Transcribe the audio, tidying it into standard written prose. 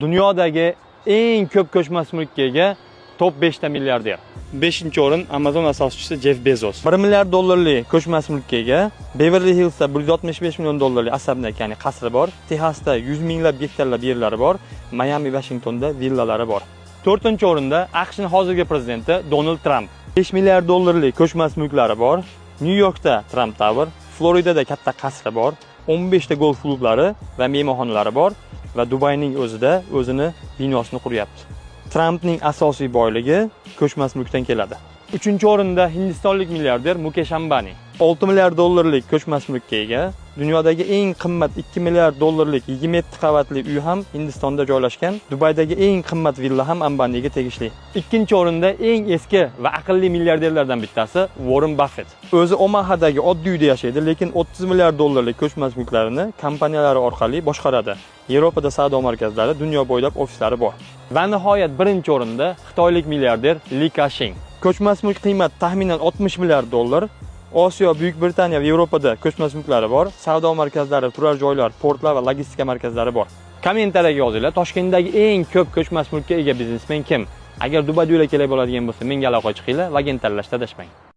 Dunyodagi eng ko'p ko'chmas mulkka ega top 5 ta milliarder. 5-o'rin Amazon asoschisi Jeff Bezos. 1 milliard dollarlik ko'chmas mulkka ega Beverly Hillsda 165 million dollarlik особняк, ya'ni qasri bor. Texasda 100 minglab gektarlab yerlari bor. Miami, Washingtonda villalari bor. 4-o'rinda AQShning hozirgi prezidenti Donald Trump. 5 milliard dollarlik ko'chmas mulklari bor. New Yorkda Trump Tower, Floridada katta qasri bor. 15 ta golf klublari va mehmonxonalari bor va Dubayning o'zida o'zini binosini quryapti. Trumpning asosiy boyligi ko'chmas mulkdan keladi. 3-o'rinda hindistonlik milliarder Mukesh Ambani. 6 milliard dollarlik ko'chmas mulkka ega. Dunyodagi eng qimmat 2 milliard dollarlik 27 qavatli uy ham Hindistonda joylashgan. Dubaydagi eng qimmat villa ham Ambaniga tegishli. 2-o'rinda eng eski va aqlli milliarderlardan bittasi Warren Buffett. O'zi Omahadagi oddiy uyda yashaydi, lekin 30 milliard dollarlik ko'chmas mulklarini kompaniyalari orqali boshqaradi. Yevropada savdo markazlari, dunyo bo'ylab ofislari bor. Va nihoyat 1-o'rinda Xitoylik milliarder Li Ka-shing. Ko'chmas mulk qiymati taxminan 60 milliard dollar. Osiyo, Buyuk Britaniya va Yevropada ko'chmas mulklari bor. Savdo markazlari, turar joylar, portlar va logistika markazlari bor. Kommentariyaga yozinglar, Toshkentdagi eng ko'p ko'chmas mulkka ega biznesmen kim? Agar Dubayga yo'la kerak bo'ladigan bo'lsa, menga aloqa qilinglar, agent tanlashda adashmang.